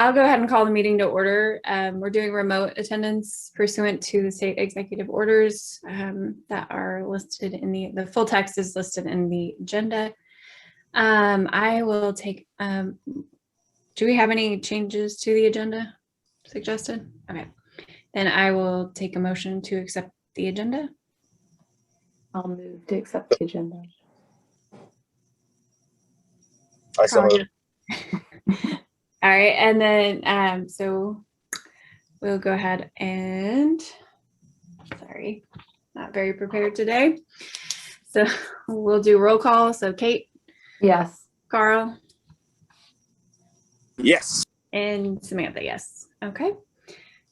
I'll go ahead and call the meeting to order. We're doing remote attendance pursuant to the state executive orders that are listed in the full text is listed in the agenda. I will take, do we have any changes to the agenda suggested? Okay, then I will take a motion to accept the agenda. I'll move to accept the agenda. I so moved. All right, and then so we'll go ahead and, sorry, not very prepared today. So we'll do roll call. So Kate? Yes. Carl? Yes. And Samantha, yes. Okay.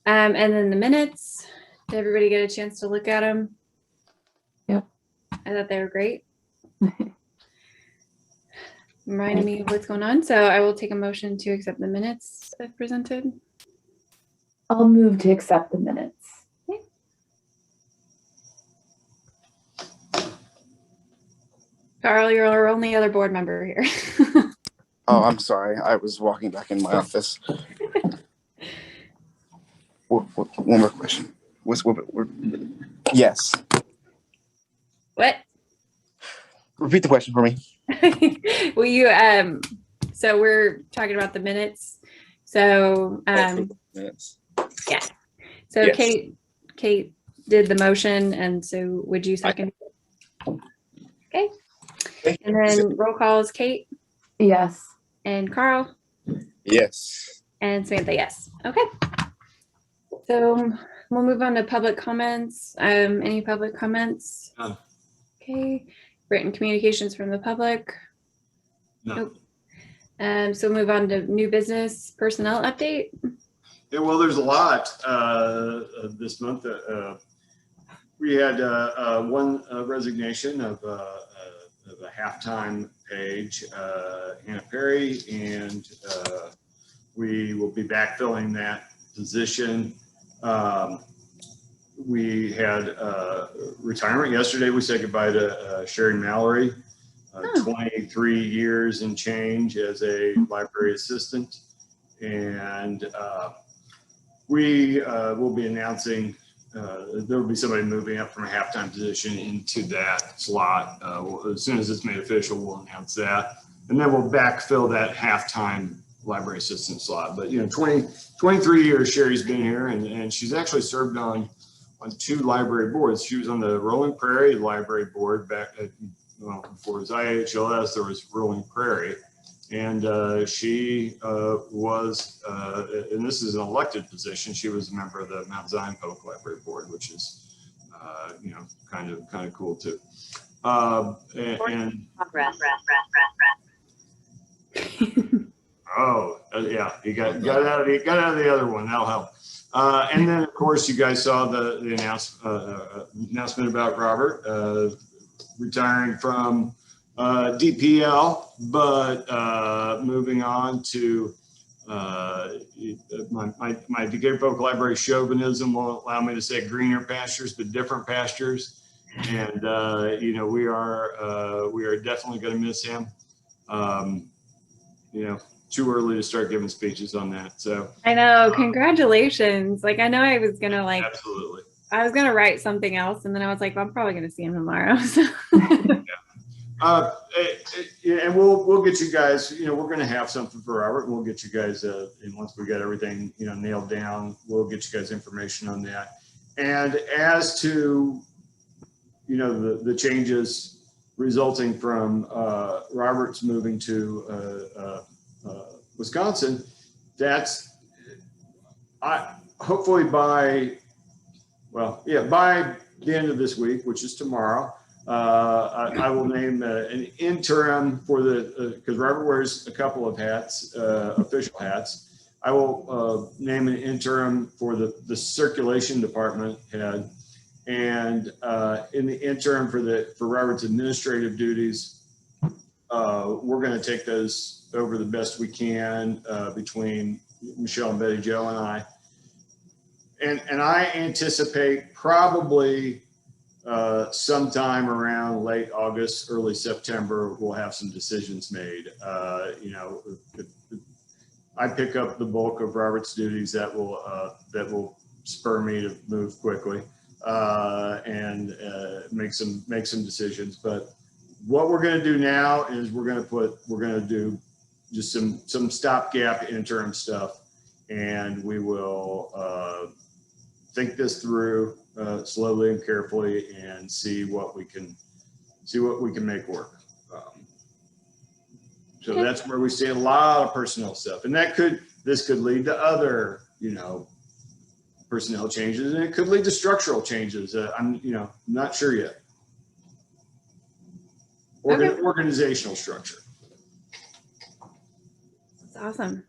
And then the minutes, did everybody get a chance to look at them? Yep. I thought they were great. Reminding me of what's going on. So I will take a motion to accept the minutes as presented. I'll move to accept the minutes. Okay. Carl, you're our only other board member here. Oh, I'm sorry. I was walking back in my office. One more question. Yes. What? Repeat the question for me. Well, you so we're talking about the minutes. So Minutes. yeah. So Yes. Kate did the motion, and so would you second? Okay. And then roll call is Kate Yes. and Carl Yes. and Samantha, yes. Okay. So we'll move on to public comments. Any public comments? None. Okay. Written communications from the public? No. Nope. So move on to new business personnel update. Yeah, well, there's a lot this month. We had one resignation of a halftime page, Hannah Perry, and we will be backfilling that position. We had retirement yesterday. We said goodbye to Sherry Mallory, 23 years and change as a library assistant. And we will be announcing, there will be somebody moving up from a halftime position into that slot. As soon as it's made official, we'll announce that. And then we'll backfill that halftime library assistant slot. But, you know, 23 years Sherry's been here, and she's actually served on 2 library boards. She was on the Rolling Prairie Library Board back at, well, before it was IHLS, there was Rolling Prairie. And she was, and this is an elected position, she was a member of the Mount Zion Public Library Board, which is, you know, kind of cool too. Oh, yeah, you got out of the other one. That'll help. And then, of course, you guys saw the announcement about Robert retiring from DPL, but moving on to my Decatur Public Library chauvinism will allow me to say greener pastures, but different pastures. And you know, we are definitely going to miss him. You know, too early to start giving speeches on that. So I know, congratulations. Like, I know I was gonna absolutely. I was gonna write something else, and then I was like, well, I'm probably gonna see him tomorrow. So. Yeah. And we'll get you guys, you know, we're going to have something for Robert, and we'll get you guys, and once we get everything, you know, nailed down, we'll get you guys information on that. And as to, you know, the changes resulting from Robert's moving to Wisconsin, that's hopefully by the end of this week, which is tomorrow, I will name an interim for because Robert wears a couple of hats, official hats. I will name an interim for the circulation department head, and in the interim for Robert's administrative duties, we're going to take those over the best we can between Michelle and Betty Jo and I. And I anticipate probably sometime around late August, early September, we'll have some decisions made. You know, I pick up the bulk of Robert's duties that will spur me to move quickly and make some decisions. But what we're going to do now is we're going to do just some stopgap interim stuff, and we will think this through slowly and carefully and see what we can make work. So Okay. that's where we see a lot of personnel stuff, and this could lead to other, personnel changes, and it could lead to structural changes. I'm not sure yet. Okay. Organizational structure. That's awesome.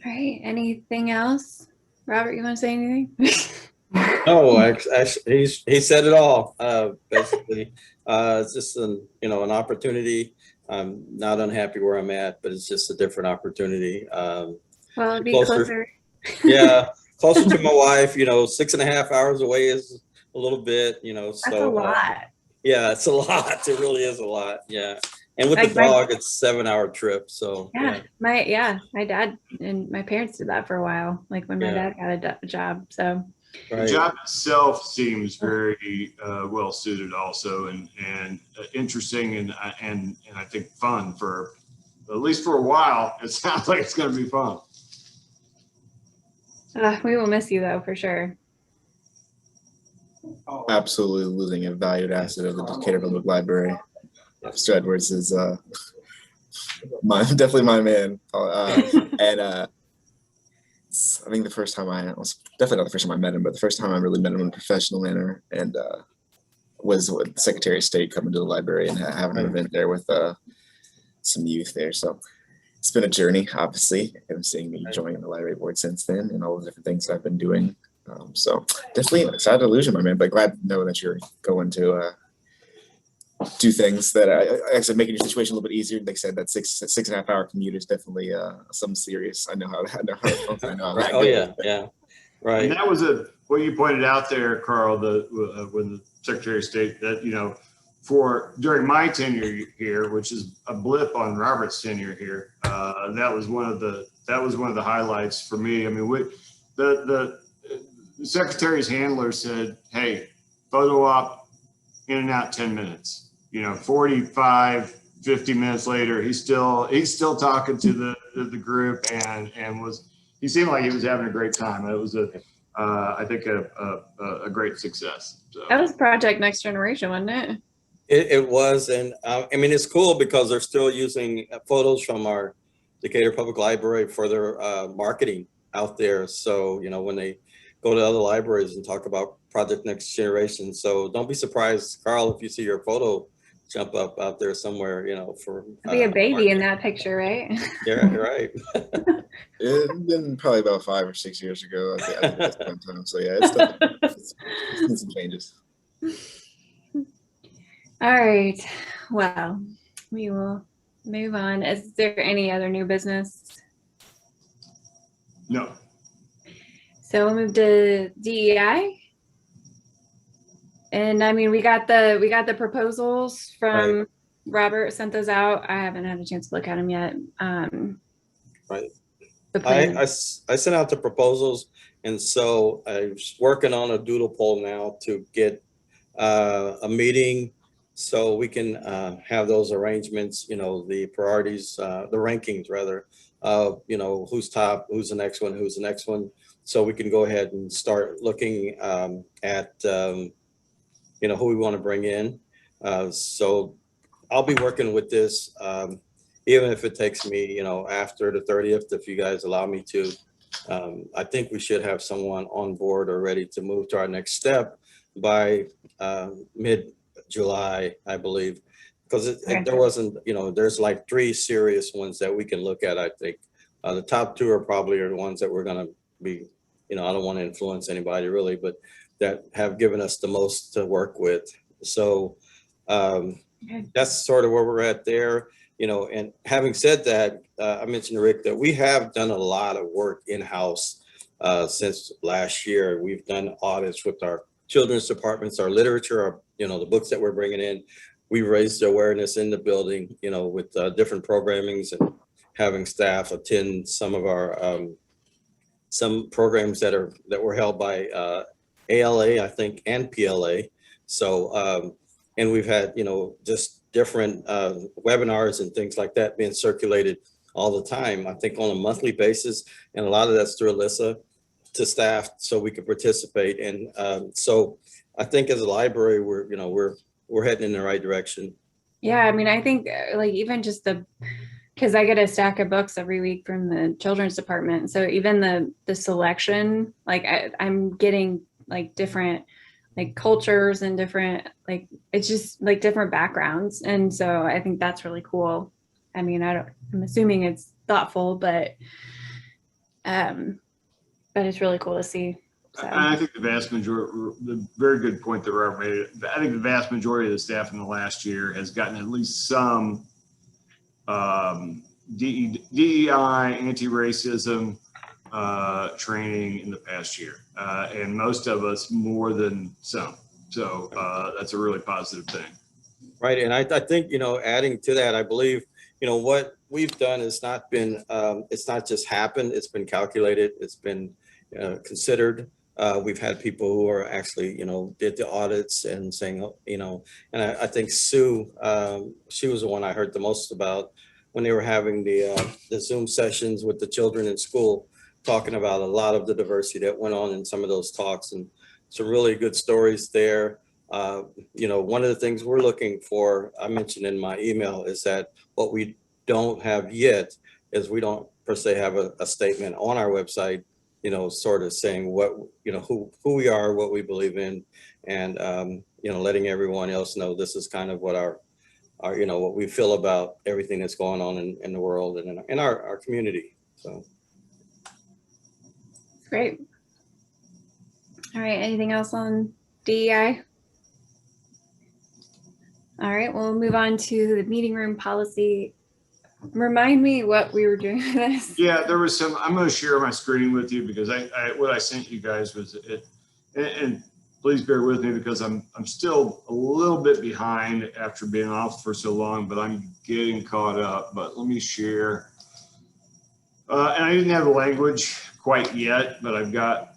All right. Anything else? Robert, you want to say anything? No, actually, he said it all. Basically, it's just an opportunity. I'm not unhappy where I'm at, but it's just a different opportunity. Well, it'd be Closer. closer. Yeah, closer to my wife. 6.5 hours away is a little bit. That's so a lot. yeah, it's a lot. It really is a lot. Yeah, and with Like the dog, it's a 7-hour trip. So Yeah, my dad and my parents did that for a while. Like when my Yeah. dad got a job. So The right. job itself seems very well suited, also, and interesting, and I think fun for at least for a while. It sounds like it's going to be fun. we will miss you though for sure. Absolutely losing a valued asset of the Decatur Public Library. Mr. Edwards is definitely my man. And I think the first time I was definitely not the first time I met him, but the first time I really met him in a professional manner, and was with the Secretary of State coming to the library and having an event there with some youth there. So it's been a journey, obviously, and seeing me join the library board since then, and all the different things that I've been doing. So definitely sad to lose you, my man, but glad to know that you're going to do things that I said, making your situation a little bit easier. They said that 6.5 hour commute is definitely something serious. I know how Right. Oh yeah, right. And that was what you pointed out there, Carl, when the Secretary of State, that during my tenure here, which is a blip on Robert's tenure here, that was one of the highlights for me. I mean, the Secretary's handler said, "Hey, photo op, in and out 10 minutes." 45, 50 minutes later, he's still talking to the group, and he seemed like he was having a great time. It was I think a great success. So. That was Project Next Generation, wasn't it? It was, and I mean, it's cool because they're still using photos from our Decatur Public Library for their marketing out there. So when they go to other libraries and talk about Project Next Generation. So don't be surprised, Carl, if you see your photo jump up out there somewhere, for Be a baby in that picture, right? Yeah, right. It's been probably about 5 or 6 years ago at this point in time. So yeah, it's been some changes. All right. Well, we will move on. Is there any other new business? No. So we'll move to DEI. And I mean, we got the proposals from Robert, sent those out. I haven't had a chance to look at them yet. Right. The plan. I sent out the proposals, and so I was working on a doodle poll now to get a meeting so we can have those arrangements, the priorities, the rankings rather, who's top, who's the next one, so we can go ahead and start looking at who we want to bring in. So I'll be working with this, even if it takes me, after the 30th, if you guys allow me to. I think we should have someone on board or ready to move to our next step by mid-July, I believe, because there wasn't, there's like 3 serious ones that we can look at. I think the top 2 are probably the ones that we're going to be, I don't want to influence anybody really, but that have given us the most to work with. So that's sort of where we're at there, and having said that, I mentioned to Rick that we have done a lot of work in-house since last year. We've done audits with our children's departments, our literature, our, the books that we're bringing in. We raised awareness in the building, with different programmings having staff attend some of our some programs that were held by ALA, I think, and PLA. So and we've had, you know, just different webinars and things like that being circulated all the time, I think on a monthly basis, and a lot of that's through Alyssa to staff so we could participate. And so I think as a library, we're heading in the right direction. Yeah, I mean, I think like even just because I get a stack of books every week from the children's department. So even the selection, like I'm getting like different like cultures and different, like it's just like different backgrounds. And so I think that's really cool. I mean, I'm assuming it's thoughtful, but it's really cool to see. So. I think the vast majority, the very good point that Robert made, I think the vast majority of the staff in the last year has gotten at least some DEI, anti-racism training in the past year. And most of us more than some. So that's a really positive thing. Right. And I think, you know, adding to that, I believe, you know, what we've done has not been, it's not just happened, it's been calculated, it's been considered. We've had people who are actually, you know, did the audits and saying, you know, and I think Sue, she was the one I heard the most about when they were having the Zoom sessions with the children in school, talking about a lot of the diversity that went on in some of those talks, and some really good stories there. You know, one of the things we're looking for, I mentioned in my email, is that what we don't have yet is we don't per se have a statement on our website, you know, sort of saying what, you know, who we are, what we believe in, and, you know, letting everyone else know this is kind of what our you know, what we feel about everything that's going on in the world and in our community. So. Great. All right, anything else on DEI? All right, we'll move on to the meeting room policy. Remind me what we were doing with this. Yeah, there was some, I'm going to share my screen with you because what I sent you guys was it, and please bear with me because I'm still a little bit behind after being off for so long, but I'm getting caught up. But let me share. And I didn't have the language quite yet, but I've got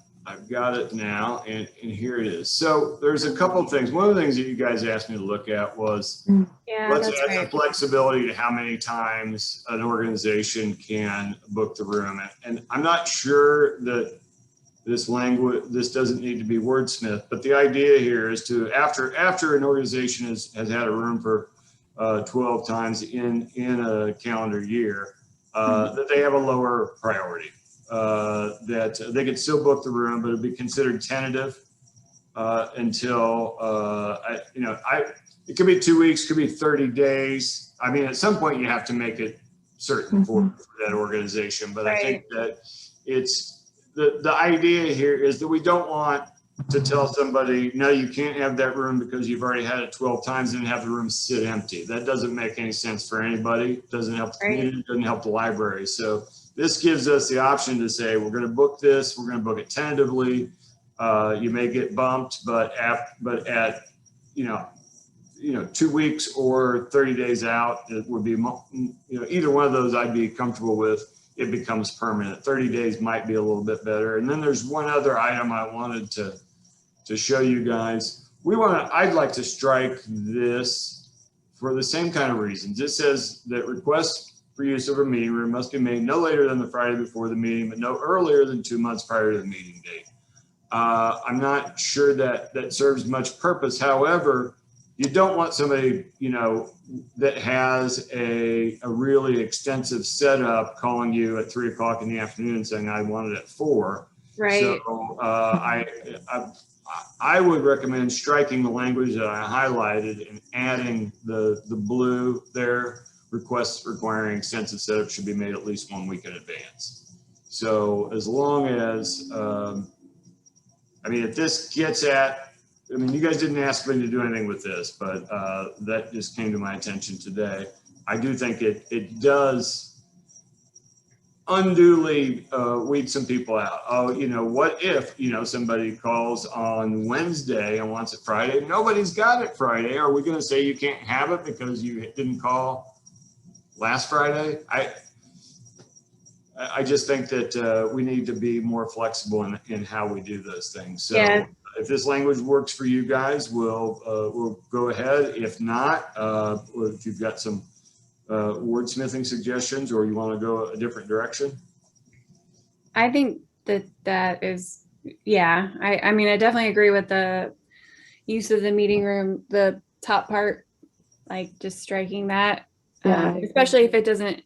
it now, and here it is. So there's a couple of things. One of the things that you guys asked me to look at was let's add some flexibility to how many times an organization can book the room. And I'm not sure that this doesn't need to be wordsmith, but the idea here is to, after an organization has had a room for 12 times in a calendar year, that they have a lower priority. That they could still book the room, but it'd be considered tentative until it could be 2 weeks, could be 30 days. I mean, at some point you have to make it certain for that organization, but I think that it's the idea here is that we don't want to tell somebody, no, you can't have that room because you've already had it 12 times and have the room sit empty. That doesn't make any sense for anybody. It doesn't help the community, it doesn't help the library. So this gives us the option to say, we're going to book this, we're going to book it tentatively. You may get bumped, but at 2 weeks or 30 days out, it would be, either one of those I'd be comfortable with. It becomes permanent. 30 days might be a little bit better. And then there's one other item I wanted to show you guys. I'd like to strike this for the same kind of reasons. It says that requests for use of a meeting room must be made no later than the Friday before the meeting, but no earlier than 2 months prior to the meeting date. I'm not sure that serves much purpose. However, you don't want somebody, that has a really extensive setup calling you at 3 o'clock in the afternoon saying, I want it at 4. Right. So I would recommend striking the language that I highlighted and adding the blue there. Requests requiring extensive setup should be made at least 1 week in advance. So as long as, if this gets at, you guys didn't ask me to do anything with this, but that just came to my attention today. I do think it does unduly weed some people out. Oh, what if, somebody calls on Wednesday and wants it Friday? Nobody's got it Friday. Are we going to say you can't have it because you didn't call last Friday? I just think that we need to be more flexible in how we do those things. So Yeah. if this language works for you guys, we'll go ahead. If not, if you've got some wordsmithing suggestions or you want to go a different direction. I think that is, yeah, I mean, I definitely agree with the use of the meeting room, the top part, like just striking that, Yeah. especially if it doesn't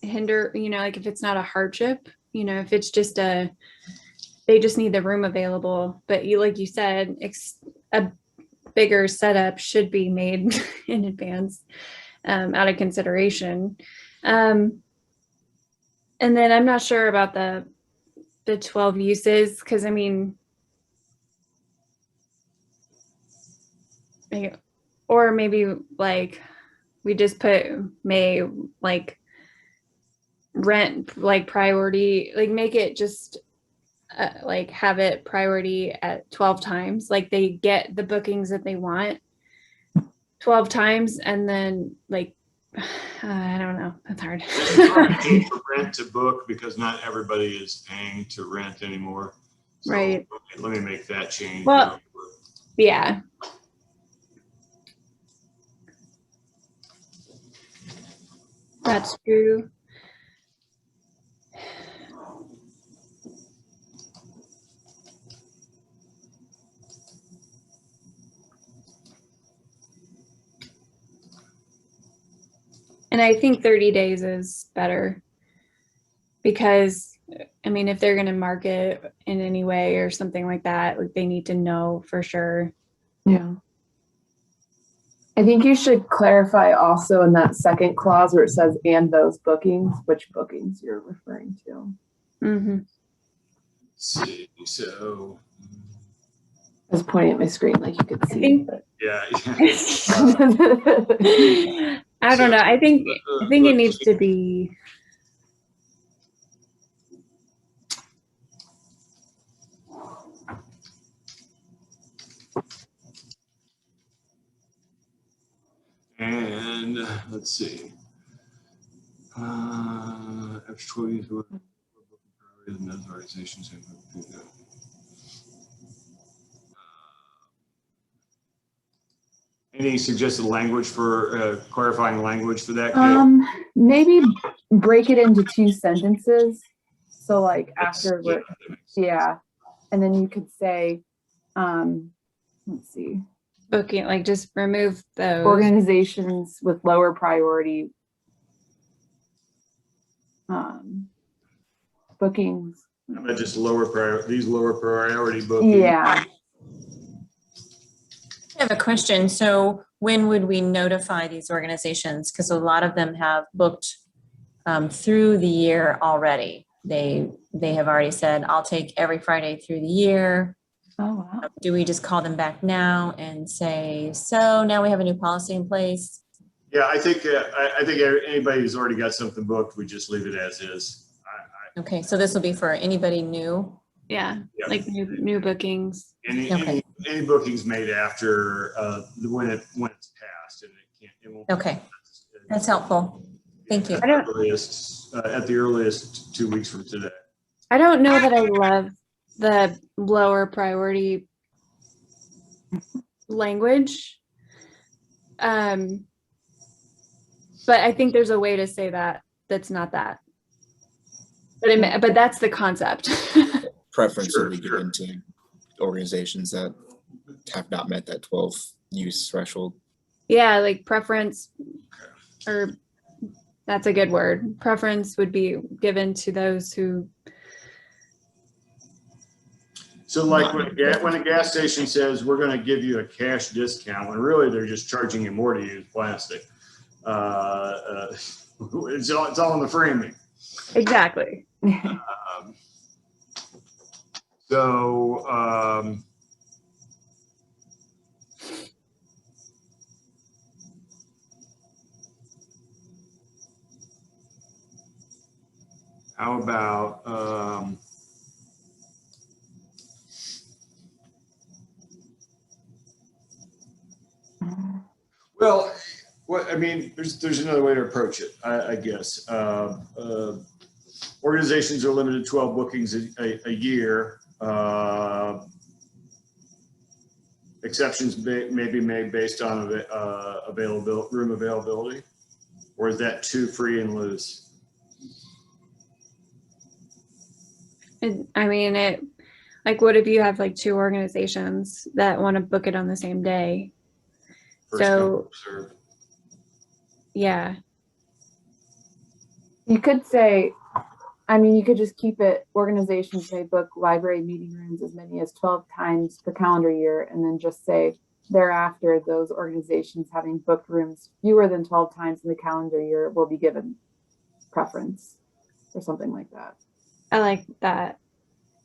hinder, like if it's not a hardship, if it's just they just need the room available. But like you said, a bigger setup should be made in advance, out of consideration. And then I'm not sure about the 12 uses, because I mean, or maybe like we just put may like rent like priority, like make it just like have it priority at 12 times, like they get the bookings that they want 12 times, and then like I don't know, that's hard. It's for rent to book because not everybody is paying to rent anymore. So Right. Let me make that change. Well, yeah. That's true. And I think 30 days is better, because I mean, if they're going to market in any way or something like that, like they need to know for sure. Yeah. I think you should clarify also in that second clause where it says "and those bookings," which bookings you're referring to. Mm-hmm. Let's see. So I was pointing at my screen like you could see. think- but- yeah. I don't know. I think it needs to be. And let's see. After 12 years, those organizations have any suggested language for clarifying language for that? Maybe break it into 2 sentences. So like after we're, yeah. And then you could say, let's see, Booking, like just remove those. organizations with lower priority bookings. How about just lower priority, these lower priority bookings? Yeah. I have a question. So when would we notify these organizations? Because a lot of them have booked through the year already. They have already said, I'll take every Friday through the year. Oh, wow. Do we just call them back now and say, so now we have a new policy in place? Yeah, I think anybody who's already got something booked, we just leave it as is. Okay, so this will be for anybody new? Yeah, Yeah. like new bookings. Okay. Any bookings made after when it's passed, and it won't. Okay, that's helpful. Thank you. At the earliest 2 weeks from today. I don't know that I love the lower priority language. But I think there's a way to say that's not that. But that's the concept. Preference Sure, would be sure. given to organizations that have not met that 12 use threshold. Yeah, like preference, or that's a good word. Preference would be given to those who. So like when a gas station says, we're going to give you a cash discount, when really they're just charging you more to use plastic. It's all in the framing. Exactly. So how about well, what I mean, there's another way to approach it, I guess. organizations are limited to 12 bookings a year. Exceptions may be made based on room availability, or is that too free and loose? I mean, like, what if you have like two organizations that want to book it on the same day? First come, So, first served. yeah, You could say, I mean, you could just keep it, organizations may book library meeting rooms as many as 12 times per calendar year, and then just say thereafter, those organizations having booked rooms fewer than 12 times in the calendar year will be given preference or something like that. I like that.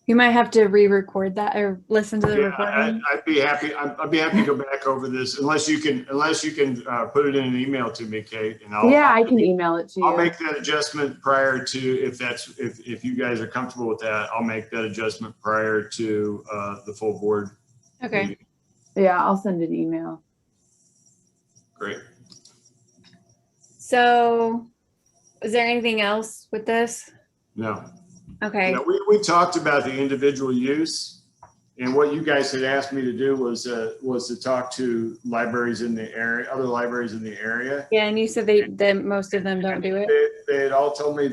You might have to re-record that or listen to the Yeah, recording. I'd be happy. I'd be happy to go back over this unless you can put it in an email to me, Kate, and I can email it to you. I'll make that adjustment prior to, if you guys are comfortable with that, I'll make that adjustment prior to the full board. Okay. meeting. Yeah, I'll send an email. Great. So, is there anything else with this? No. Okay. Yeah, we talked about the individual use, and what you guys had asked me to do was to talk to libraries in the area, other libraries in the area. Yeah, and you said that most of them don't do it. They had all told me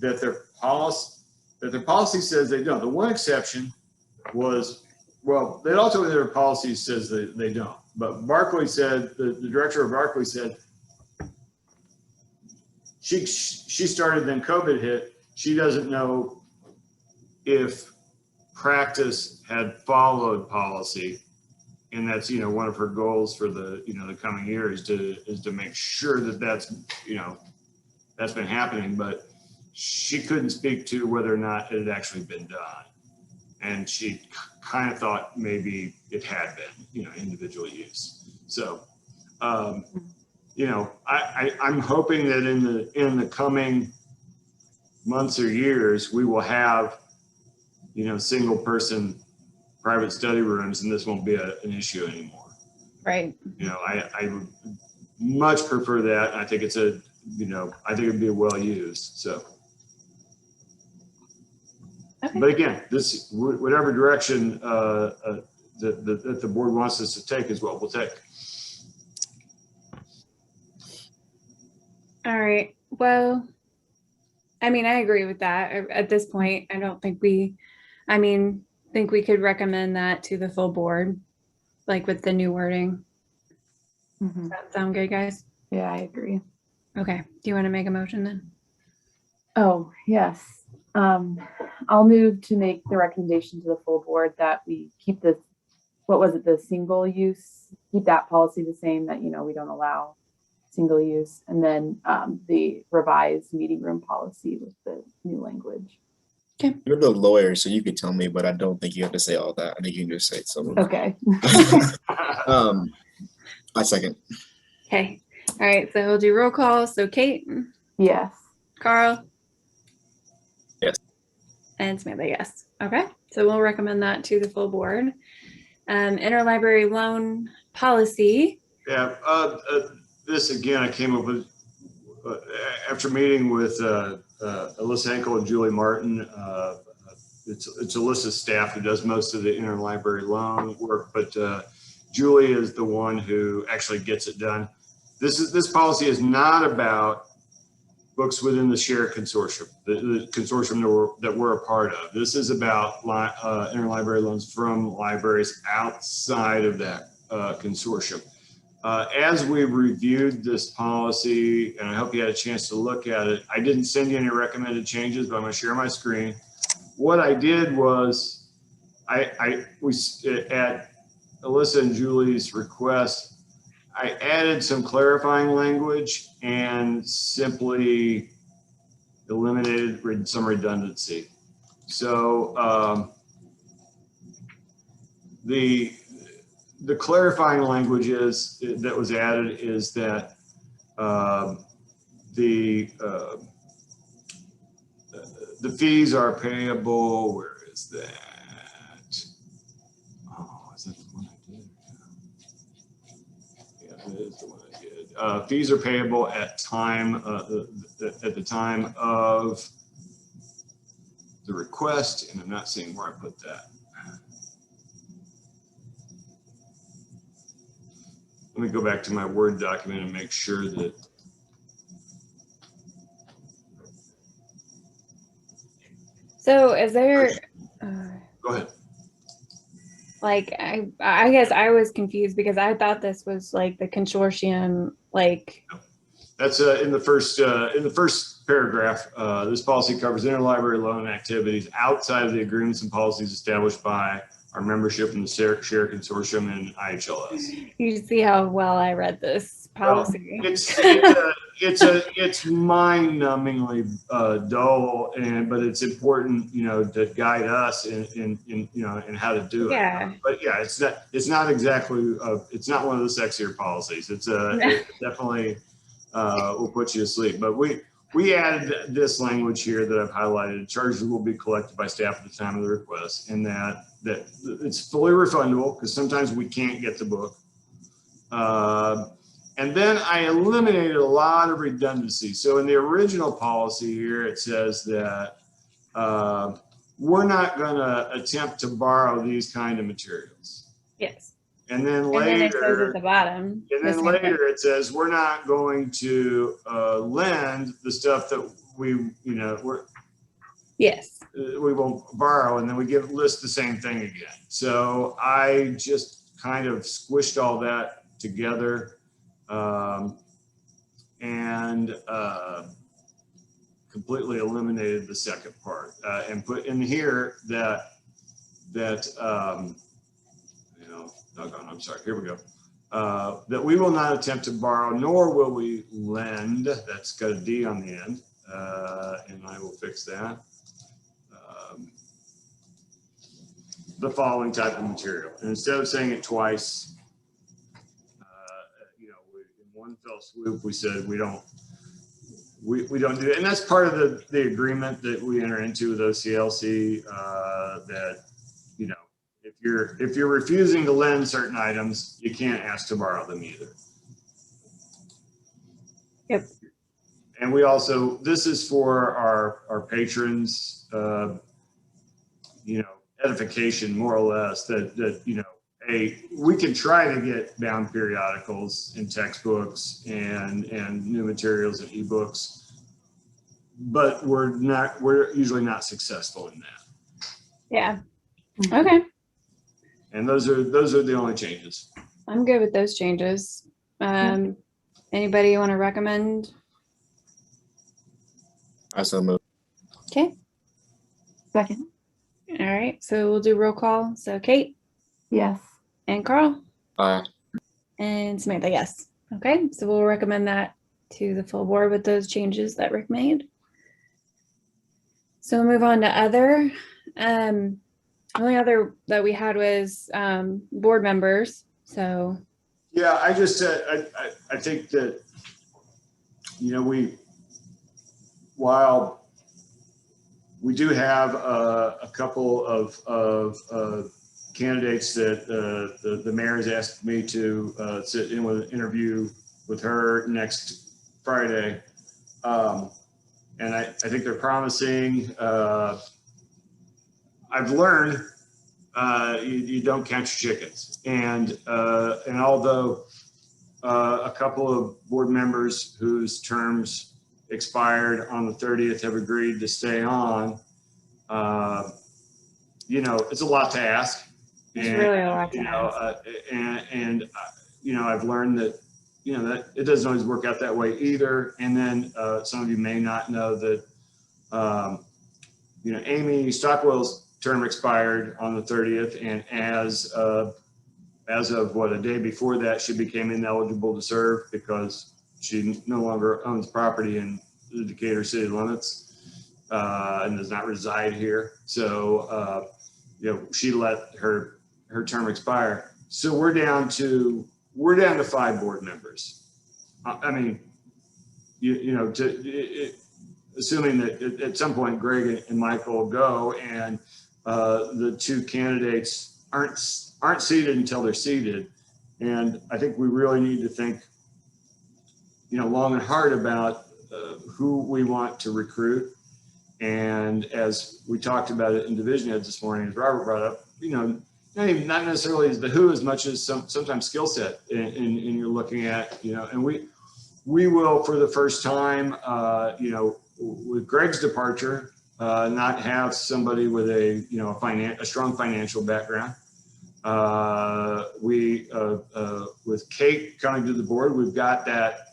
that their policy says they don't. The one exception was, well, they all told me their policy says that they don't. But Barclay said, the director of Barclay said, she started, then COVID hit. She doesn't know if practice had followed policy, and that's, one of her goals for the coming year is to make sure that that's been happening. But she couldn't speak to whether or not it had actually been done, and she kind of thought maybe it had been, individual use. So, I'm hoping that in the coming months or years, we will have, single person private study rooms, and this won't be an issue anymore. Right. I would much prefer that. I think I think it'd be well used. So, Okay. but again, this, whatever direction that the board wants us to take is what we'll take. All right. Well, I mean, I agree with that. At this point, I don't think think we could recommend that to the full board, like with the new wording. Does that sound good, guys? Yeah, I agree. Okay. Do you want to make a motion then? Oh, yes. I'll move to make the recommendation to the full board that we keep the single use, keep that policy the same, that, we don't allow single use, and then the revised meeting room policy with the new language. Okay. You're the lawyer, so you could tell me, but I don't think you have to say all that. I think you can just say something. Okay. I second. Okay. All right. So we'll do roll call. So Kate, Yes. Carl. Yes. And Samantha, yes. Okay. So we'll recommend that to the full board. Interlibrary loan policy. Yeah. This again, I came up with after meeting with Alyssa Henkel and Julie Martin. It's Alyssa's staff who does most of the interlibrary loan work, but Julie is the one who actually gets it done. This policy is not about books within the shared consortium, the consortium that we're a part of. This is about interlibrary loans from libraries outside of that consortium. As we reviewed this policy, and I hope you had a chance to look at it, I didn't send you any recommended changes, but I'm going to share my screen. What I did was, at Alyssa and Julie's request, I added some clarifying language and simply eliminated some redundancy. So the clarifying language that was added is that the fees are payable. Where is that? Oh, is that the one I did? Yeah, that is the one I did. Fees are payable at the time of the request, and I'm not seeing where I put that. Let me go back to my Word document and make sure that. So is there, Go ahead. like, I guess I was confused because I thought this was like the consortium, like, That's in the first paragraph. This policy covers interlibrary loan activities outside of the agreements and policies established by our membership in the share consortium and IHLS. you see how well I read this policy. Well, it's mind-numbingly dull, but it's important, to guide us in in how to do it. Yeah. But yeah, it's not exactly it's not one of the sexier policies. It's it definitely will put you to sleep. But we added this language here that I've highlighted. Charges will be collected by staff at the time of the request, and that it's fully refundable because sometimes we can't get the book. And then I eliminated a lot of redundancy. So in the original policy here, it says that we're not going to attempt to borrow these kind of materials. Yes. And then And then it says later, at the bottom. and then later it says we're not going to lend the stuff that Yes. we won't borrow, and then we list the same thing again. So I just kind of squished all that together and completely eliminated the second part and put in here that doggone, I'm sorry, here we go. That we will not attempt to borrow, nor will we lend. That's got a D on the end, and I will fix that. The following type of material, and instead of saying it twice, in one fell swoop, we said we don't do it, and that's part of the agreement that we enter into with OCLC. That if you're refusing to lend certain items, you can't ask to borrow them either. Yep. And we also, this is for our patrons, edification, more or less, that we can try to get bound periodicals and textbooks and new materials and ebooks, but we're usually not successful in that. Yeah. Okay. And those are the only changes. I'm good with those changes. Anybody want to recommend? I so moved. Okay. Second. All right. So we'll do roll call. So Kate Yes. and Carl Aye. and Samantha. Yes. Okay. So we'll recommend that to the full board with those changes that Rick made. So we'll move on to other. Only other that we had was board members. So Yeah, I just I think that while we do have a couple of candidates that the mayor has asked me to sit in with an interview with her next Friday, and I think they're promising. I've learned you don't catch chickens, and although a couple of board members whose terms expired on the 30th have agreed to stay on, it's a lot to ask. it's really a lot to ask. I've learned that that it doesn't always work out that way either. And then some of you may not know that Amy Stockwell's term expired on the 30th, and as of a day before that, she became ineligible to serve because she no longer owns property in the Decatur city limits and does not reside here. So she let her term expire. So we're down to 5 board members. I mean, assuming that at some point Greg and Michael will go, and the 2 candidates aren't seated until they're seated. And I think we really need to think, long and hard about who we want to recruit. And as we talked about it in division heads this morning, as Robert brought up, not necessarily as the who as much as sometimes skill set, and you're looking at, and we will, for the first time, with Greg's departure, not have somebody with a strong financial background. With Kate coming to the board, we've got that.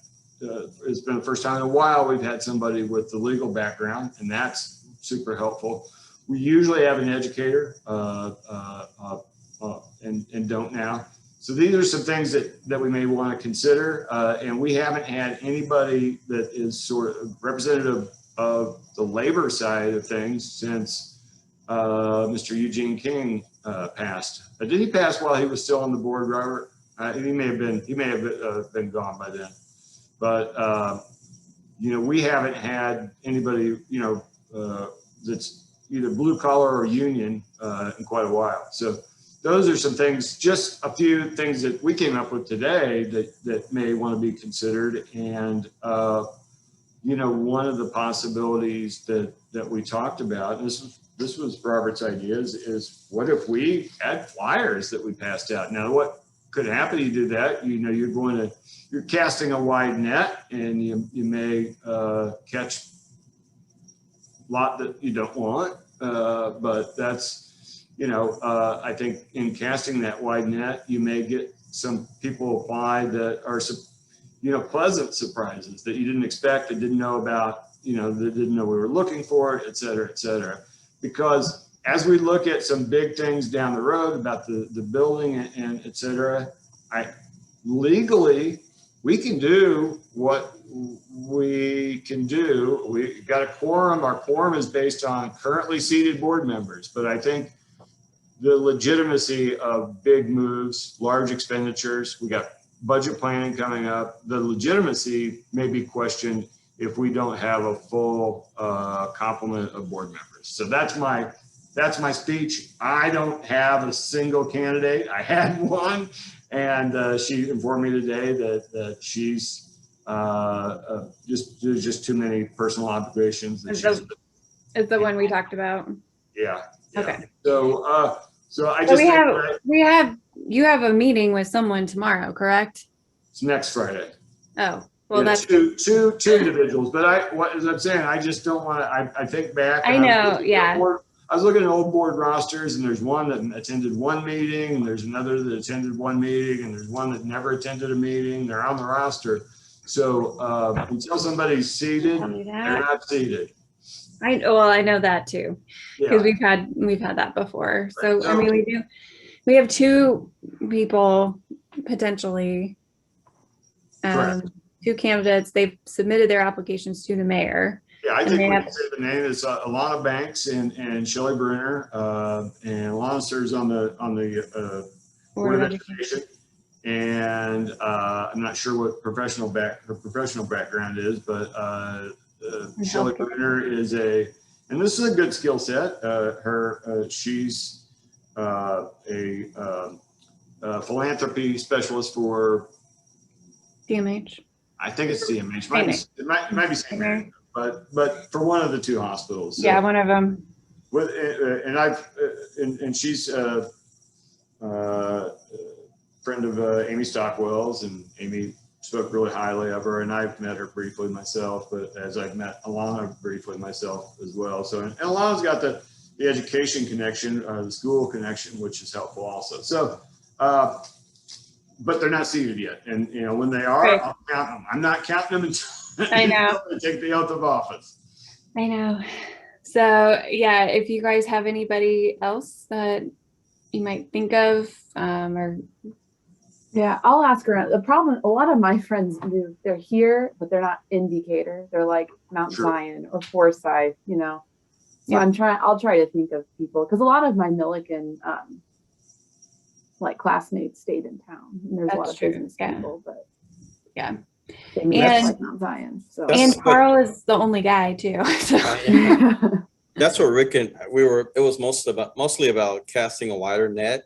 It's been the first time in a while we've had somebody with the legal background, and that's super helpful. We usually have an educator, and don't now. So these are some things that we may want to consider, and we haven't had anybody that is sort of representative of the labor side of things since Mr. Eugene King passed. Did he pass while he was still on the board, Robert? He may have been gone by then. But we haven't had anybody that's either blue collar or union in quite a while. So those are some things, just a few things that we came up with today that may want to be considered. And one of the possibilities that we talked about, and this was Robert's ideas, is what if we had flyers that we passed out? Now, what could happen? You do that, you're casting a wide net, and you may catch a lot that you don't want. But that's, I think in casting that wide net, you may get some people apply that are, pleasant surprises that you didn't expect, that didn't know about, that didn't know we were looking for it, et cetera, et cetera. Because as we look at some big things down the road about the building and et cetera, legally, we can do what we can do. We got a quorum. Our quorum is based on currently seated board members, but I think the legitimacy of big moves, large expenditures, we got budget planning coming up. The legitimacy may be questioned if we don't have a full complement of board members. So that's my speech. I don't have a single candidate. I had one, and she informed me today that she's there's just too many personal obligations. Is the one we talked about? Yeah. Okay. So I just you have a meeting with someone tomorrow, correct? It's next Friday. Oh, well, that's two individuals. But as I'm saying, I just don't want to. I think back. I know. Yeah. I was looking at old board rosters, and there's one that attended one meeting, and there's another that attended one meeting, and there's one that never attended a meeting. They're on the roster. So until somebody's seated, they're not seated. I know that too, because we've had that before. So I mean, we have two people potentially, two candidates. They've submitted their applications to the mayor. Yeah, I think we can say the name is Alana Banks and Shelley Bruner, and Alana serves on the Board of Education. And I'm not sure what her professional background is, but Shelley Bruner is and this is a good skill set. She's a philanthropy specialist for CMH. I think it's CMH. It might be St. Mary, but for one of the two hospitals. So, yeah, one of them. And she's a friend of Amy Stockwell's, and Amy spoke really highly of her, and I've met her briefly myself, but as I've met Alana briefly myself as well. So, and Alana's got the education connection, the school connection, which is helpful also. So, but they're not seated yet. And, when they are, right, I'll count them. I'm not counting them until I know. they take the oath of office. I know. So, yeah, if you guys have anybody else that you might think of, or yeah, I'll ask around. The problem, a lot of my friends they're here, but they're not in Decatur. They're like Mount Zion or Forsyth, So I'll try to think of people, because a lot of my Milliken like classmates stayed in town. And there's a lot of business people, but yeah. They meet us like Mount Zion. So Carl is the only guy too. So. That's what Rick and it was mostly about casting a wider net,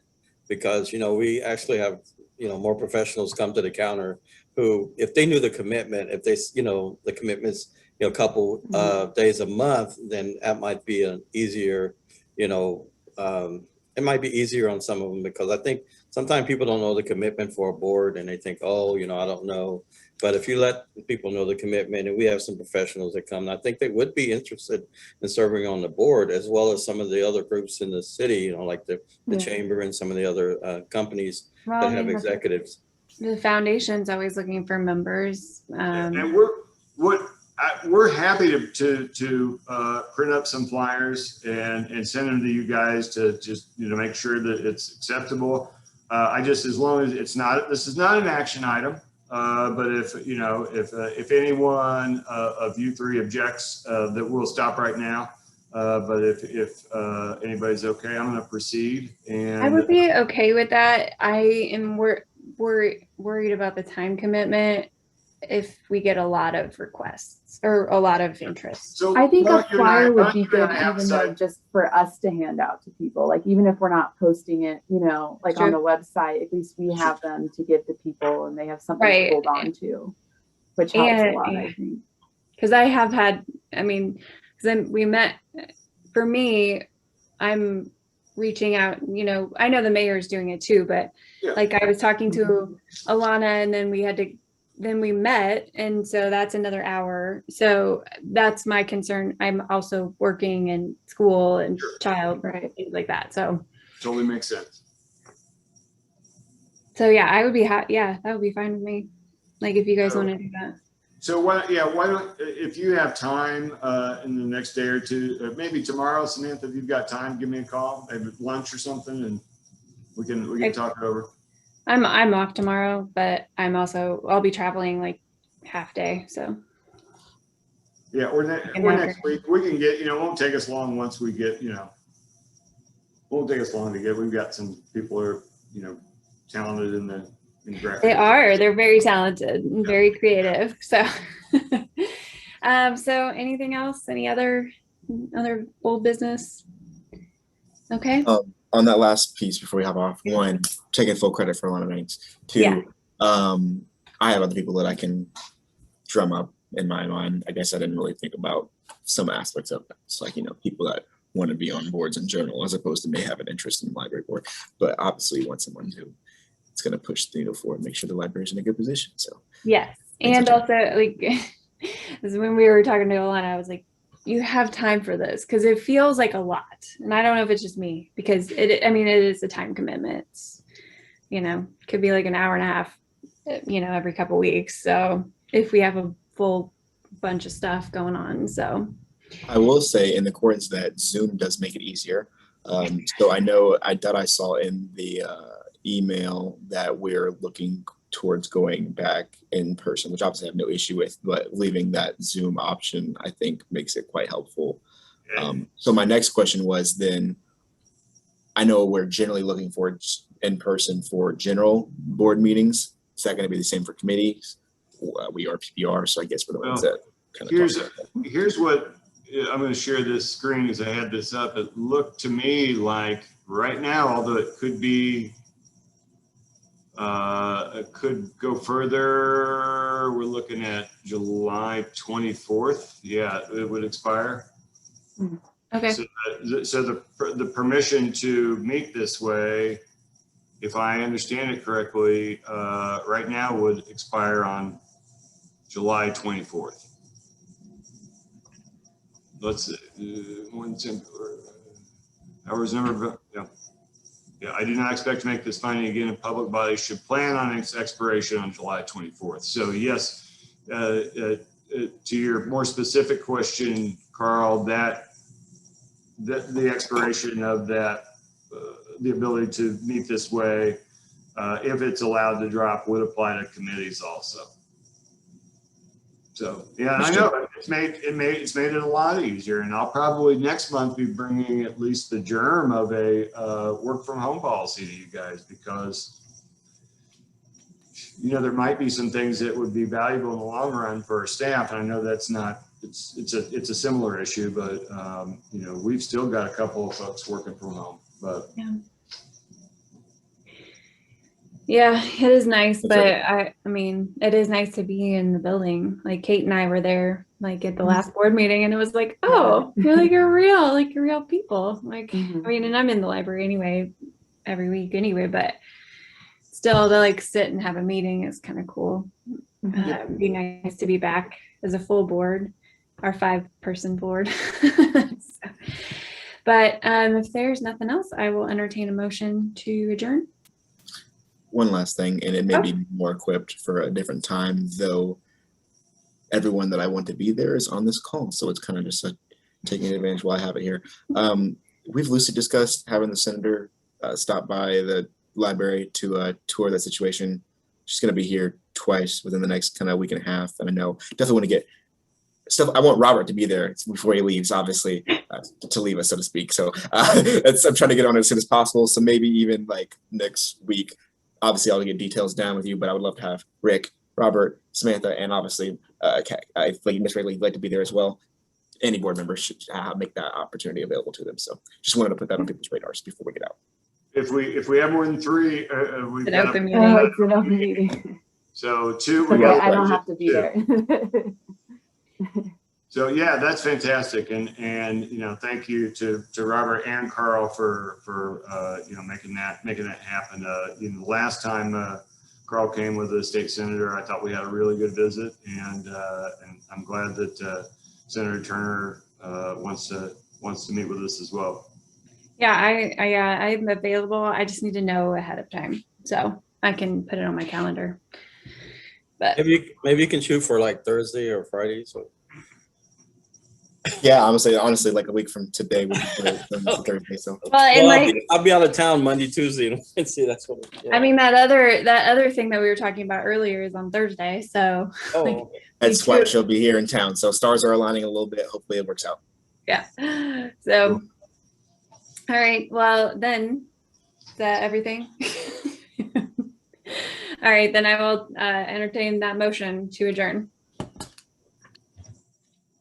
because we actually have more professionals come to the counter who, if they knew the commitment, if they the commitments you know, a couple days a month, then that might be an easier, you know, it might be easier on some of them, because I think sometimes people don't know the commitment for a board and they think, oh, you know, I don't know. But if you let people know the commitment, and we have some professionals that come, I think they would be interested in serving on the board, as well as some of the other groups in the city, you know, like the Yeah. chamber and some of the other companies Well, that I have mean, executives. the foundation's always looking for members. And we're happy to print up some flyers and send them to you guys to just, you know, make sure that it's acceptable. As long as this is not an action item, but if, you know, if anyone of you three objects, that we'll stop right now. But if anybody's okay, I'm going to proceed. And I would be okay with that. I am worried about the time commitment if we get a lot of requests or a lot of interest. so I think why a don't you and I- flyer why would don't be you and good, I even outside- though just for us to hand out to people, like even if we're not posting it, you know, like on the website, at least we have them to give to people and they have something Right. to hold on to, which helps a lot, I And think. because I have had, I mean, because then we met, for me, I'm reaching out, you know, I know the mayor's doing it too, but Yeah. like I was talking to Alana and then we met. And so that's another hour. So that's my concern. I'm also working in school and Sure. child, Right. things like that. So Totally makes sense. yeah, I would be yeah, that would be fine with me. Like if you guys want to do that. So why don't, if you have time in the next day or two, maybe tomorrow, Samantha, if you've got time, give me a call, maybe lunch or something, and we can talk it over. I'm off tomorrow, but I'll be traveling like half day. So Yeah, or next week, we can get, you know, it won't take us long once we get, you know, won't take us long to get, we've got some people who are, you know, talented in graphic. they're very talented and very creative. So, so anything else, any other old business? Okay. On that last piece before we hop off, one, taking full credit for a lot of things. Two, Yeah. I have other people that I can drum up in my mind. I guess I didn't really think about some aspects of that. It's like, you know, people that want to be on boards in general, as opposed to may have an interest in the library board, but obviously you want someone who it's going to push the needle forward, make sure the library's in a good position. So Yes. And also like when we were talking to Alana, I was like, you have time for this because it feels like a lot. And I don't know if it's just me because it is a time commitment. It's, you know, could be like an hour and a half, you know, every couple weeks. So if we have a full bunch of stuff going on, so. I will say in accordance that Zoom does make it easier. So I thought I saw in the email that we're looking towards going back in person, which obviously I have no issue with, but leaving that Zoom option, I think makes it quite helpful. So my next question was then, I know we're generally looking for in person for general board meetings. Is that going to be the same for committees? We are PPR, so I guess we're the ones that kind of here's what I'm going to share this screen as I had this up. It looked to me like right now, although it could be it could go further. We're looking at July 24th. Yeah, it would expire. Okay. So the permission to meet this way, if I understand it correctly, right now would expire on July 24th. Let's hours number. Yeah, I do not expect to make this finding again. A public body should plan on its expiration on July 24th. So yes, to your more specific question, Carl, that the expiration of that, the ability to meet this way, if it's allowed to drop, would apply to committees also. So yeah, I know it's made it a lot easier, and I'll probably next month be bringing at least the germ of a work from home policy to you guys, because you know there might be some things that would be valuable in the long run for our staff, and I know that's not it's a similar issue, but you know we've still got a couple of folks working from home, but. Yeah. Yeah, it is nice, That's but right. I mean, it is nice to be in the building. Like Kate and I were there like at the Mhm. last board meeting and it was like, Yeah. oh, you're real people. Like, Mhm. I mean, and I'm in the library anyway, every week anyway, but still to like sit and have a meeting is kind of cool. Mhm. It'd be nice to be back as a full board, our 5-person board. So, but if there's nothing else, I will entertain a motion to adjourn. One last thing, and it may Oh. be more equipped for a different time, though everyone that I want to be there is on this call. So it's kind of just taking advantage while I have it here. We've loosely discussed having the senator stop by the library to tour that situation. She's going to be here twice within the next kind of week and a half. And I know definitely want to get stuff. I want Robert to be there before he leaves, obviously, to leave us, so to speak. So I'm trying to get on it as soon as possible. So maybe even like next week. Obviously, I'll get details down with you, but I would love to have Rick, Robert, Samantha, and obviously, like Miss Rayleigh, like to be there as well. Any board members should make that opportunity available to them. So just wanted to put that on people's radars before we get out. If we have more than three, we've An got open a, meeting. Oh, it's an open meeting. so two. Okay, got I don't budget, have to be two. there. So yeah, that's fantastic, and you know, thank you to Robert and Carl for you know, making that happen. You know, the last time Carl came with the state senator, I thought we had a really good visit, and I'm glad that Senator Turner wants to meet with us as well. Yeah, I'm available. I just need to know ahead of time so I can put it on my calendar. But Maybe you can shoot for like Thursday or Friday. So Yeah, honestly, like a week from today would be great for Thursday. So well, and I'll be out of town Monday, Tuesday, and Wednesday. That's what. Yeah. I mean that other thing that we were talking about earlier is on Thursday. So like, Oh, that's why she'll be here in town. So stars are aligning a little bit. Hopefully, it works out. yeah. So all right. Well, then is that everything? All right, then I will entertain that motion to adjourn.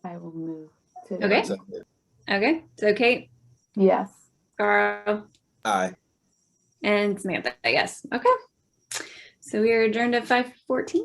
I will move to. Okay. Okay. So Kate, Yes. Carl, Aye. and Samantha, I guess. Okay. So we are adjourned at 5:14.